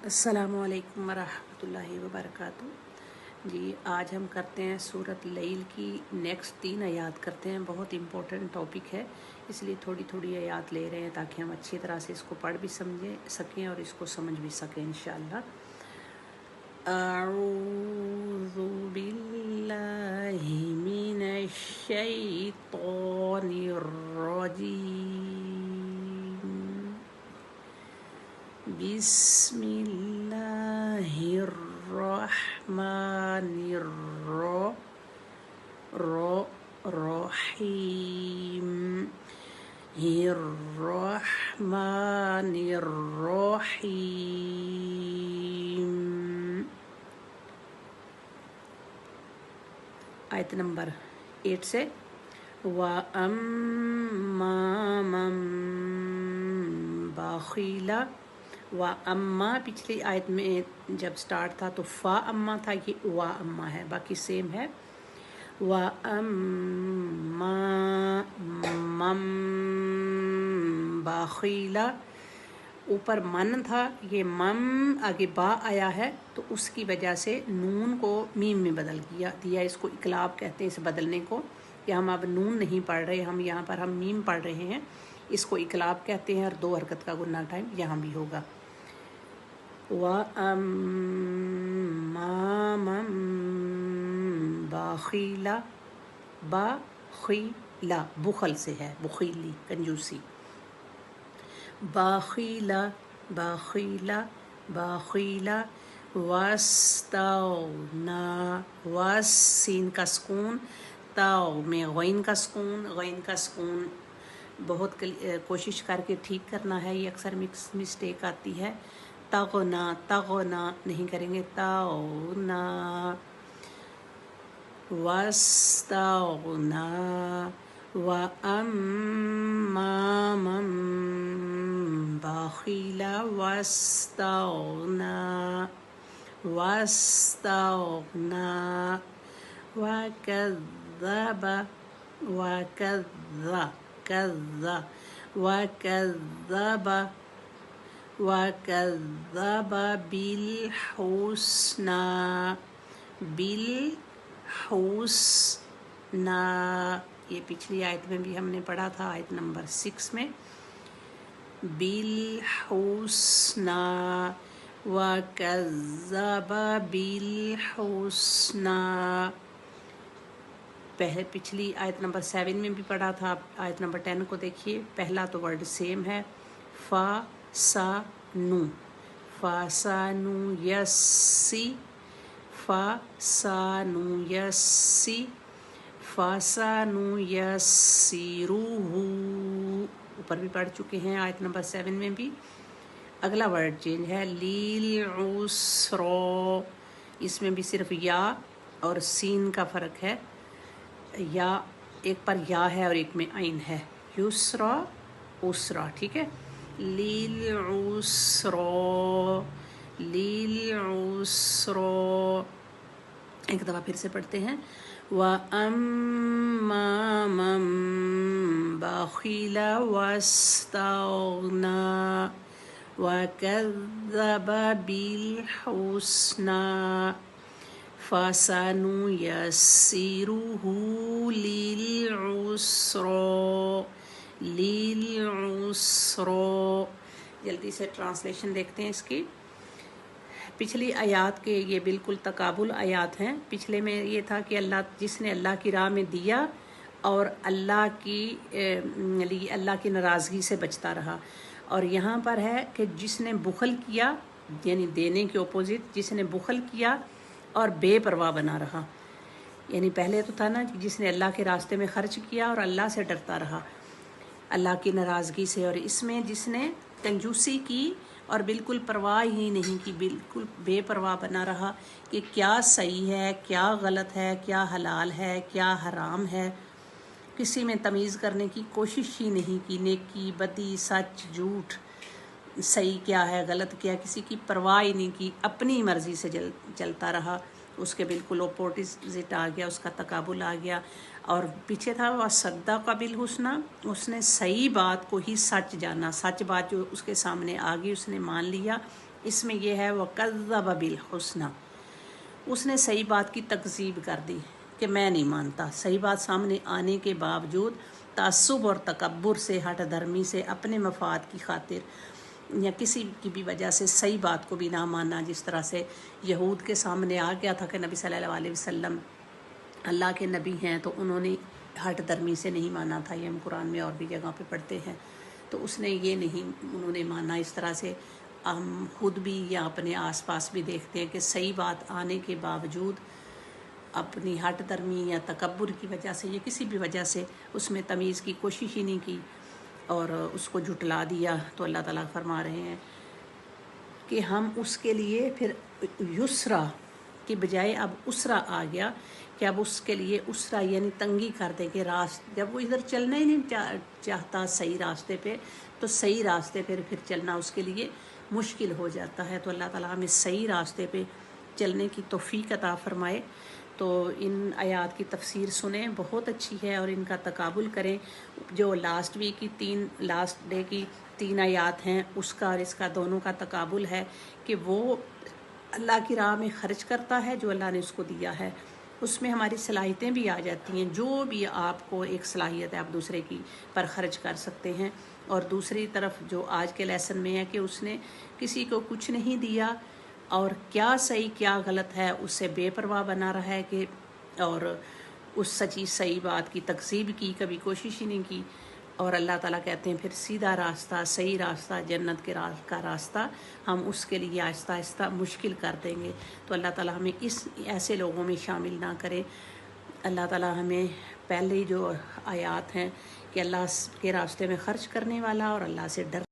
अस्सलामु अलैकुम वरहमतुल्लाहि वबरकातुहू। जी आज हम करते हैं सूरत लैल की नेक्स्ट 3 आयात करते हैं। बहुत इम्पोर्टेंट टॉपिक है, इसलिए थोड़ी थोड़ी आयात ले रहे हैं ताकि हम अच्छी तरह से इसको पढ़ भी समझ सकें और इसको समझ भी सकें इंशाअल्लाह। अऊज़ु बिल्लाहि मिनश शैतानिर रजीम। बिस्मिल्लाहिर्रहमानिर्रहीम। आयत नंबर 8 से व अम्मा मन बखिला व अम्मा पिछली आयत में जब स्टार्ट था तो फ़ा अम्मा था, ये वा अम्मा है, बाकी सेम है। व अम्मा मम बखिला, ऊपर मन था, ये मम आगे बा आया है तो उसकी वजह से नून को मीम में बदल दिया। इसको इकलाब कहते हैं, इस बदलने को। कि हम अब नून नहीं पढ़ रहे, हम यहाँ पर हम मीम पढ़ रहे हैं, इसको इकलाब कहते हैं। और 2 हरकत का गुन्ना टाइम यहाँ भी होगा। व अम्मा मन बखिला, बखिला बुखल से है, बुखीली कंजूसी। बखिला बखिला बखिला वस्तगना, वस सीन का सुकून, ताव में गैन का सुकून बहुत कोशिश करके ठीक करना है, ये अक्सर मिस्टेक आती है। तगना तगना नहीं करेंगे, ताउना वस्तगना। व अम्मा मन बखिला वस्तगना वस्तगना वकज़्ज़ब वकज़्ज़ब बिलहुस्ना, बिलहुस्ना ये पिछली आयत में भी हमने पढ़ा था, आयत नंबर 6 में। बिलहुस्ना वकज़्ज़ब बिलहुस्ना पिछली आयत नंबर 7 में भी पढ़ा था। आयत नंबर 10 को देखिए, पहला तो वर्ड सेम है, फ़ा सा नू, फ़ा सा नू यस्सी, फ़ा सा नू यस्सी, फ़ा सा नू यस्सिरूहू, ऊपर भी पढ़ चुके हैं आयत नंबर 7 में भी। अगला वर्ड चेंज है, लील उसरा, इसमें भी सिर्फ या और सीन का फ़र्क है। या एक पर या है और एक में आइन है, युसरा उसरा, ठीक है। लील उसरा, लील उसरा, एक दफ़ा फिर से पढ़ते हैं। व अम्मा मन बखिला वस्तगना वकज़्ज़ब बिलहुस्ना फसनुयस्सिरुहु लिलउस्रा। जल्दी से ट्रांसलेशन देखते हैं इसकी। पिछली आयात के ये बिल्कुल तकाबुल आयात हैं। पिछले में ये था कि अल्लाह, जिसने अल्लाह की राह में दिया और अल्लाह की नाराज़गी से बचता रहा। और यहाँ पर है कि जिसने बुखल किया, यानी देने के अपोजिट, जिसने बुखल किया और बेपरवाह बना रहा। यानी पहले तो था ना जिसने अल्लाह के रास्ते में खर्च किया और अल्लाह से डरता रहा, अल्लाह की नाराज़गी से। और इसमें जिसने कंजूसी की और बिल्कुल परवाह ही नहीं की, बिल्कुल बेपरवाह बना रहा कि क्या सही है, क्या गलत है, क्या हलाल है, क्या हराम है, किसी में तमीज़ करने की कोशिश ही नहीं की। नेकी बदी, सच झूठ, सही क्या है गलत क्या, किसी की परवाह ही नहीं की, अपनी मर्ज़ी से चलता रहा। उसके बिल्कुल अपोजिट आ गया, उसका तकाबुल आ गया। और पीछे था वह सद्दा का बिलहुस्ना, उसने सही बात को ही सच जाना, सच बात जो उसके सामने आ गई उसने मान लिया اس میں یہ ہے وَكَذَّبَ بِالْحُسْنَى، اس نے صحیح بات کی تکذیب کر دی کہ میں نہیں مانتا. صحیح بات سامنے آنے کے باوجود تعصب اور تکبر سے، ہٹ درمی سے، اپنے مفاد کی خاطر یا کسی کی بھی وجہ سے صحیح بات کو بھی نہ ماننا. جس طرح سے یہود کے سامنے آ گیا تھا کہ نبی صلی اللہ علیہ وسلم اللہ کے نبی ہیں، تو انہوں نے ہٹ درمی سے نہیں مانا تھا. یہ ہم قرآن میں اور بھی جگہ پہ پڑھتے ہیں. تو اس نے یہ نہیں انہوں نے مانا. اس طرح سے ہم خود بھی یا اپنے آس پاس بھی دیکھتے ہیں کہ صحیح بات آنے کے باوجود اپنی ہٹ درمی یا تکبر کی وجہ سے یا کسی بھی وجہ سے اس میں تمیز کی کوشش ہی نہیں کی اور اس کو جھٹلا دیا. تو اللہ تعالیٰ فرما رہے ہیں کہ ہم اس کے لیے پھر یسرا کی بجائے اب اسرا آ گیا کہ اب اس کے لیے اسرا یعنی تنگی کر دیں کہ جب وہ ادھر چلنا ہی نہیں چاہتا صحیح راستے پہ، تو صحیح راستے پھر چلنا اس کے لیے مشکل ہو جاتا ہے. تو اللہ تعالیٰ ہمیں صحیح راستے پہ چلنے کی توفیق عطا فرمائے. تو ان آیات کی تفسیر سنیں، بہت اچھی ہے، اور ان کا تقابل کریں. جو لاسٹ ڈے کی 3 آیات ہیں اس کا اور اس کا دونوں کا تقابل ہے کہ وہ اللہ کی راہ میں خرچ کرتا ہے جو اللہ نے اس کو دیا ہے. اس میں ہماری صلاحیتیں بھی آ جاتی ہیں. جو بھی آپ کو ایک صلاحیت ہے آپ دوسرے کی پر خرچ کر سکتے ہیں. اور دوسری طرف جو آج کے لیسن میں ہے کہ اس نے کسی کو کچھ نہیں دیا اور کیا صحیح کیا غلط ہے اس سے بے پرواہ بنا رہا ہے کہ اور اس سچی صحیح بات کی تکذیب کی، کبھی کوشش ہی نہیں کی. اور اللہ تعالیٰ کہتے ہیں پھر سیدھا راستہ، صحیح راستہ، جنت کے کا راستہ ہم اس کے لیے آہستہ آہستہ مشکل کر دیں گے. تو اللہ تعالیٰ ہمیں ایسے لوگوں میں شامل نہ کرے. اللہ تعالیٰ ہمیں پہلے جو آیات ہیں کہ اللہ کے راستے میں خرچ کرنے والا اور اللہ سے ڈر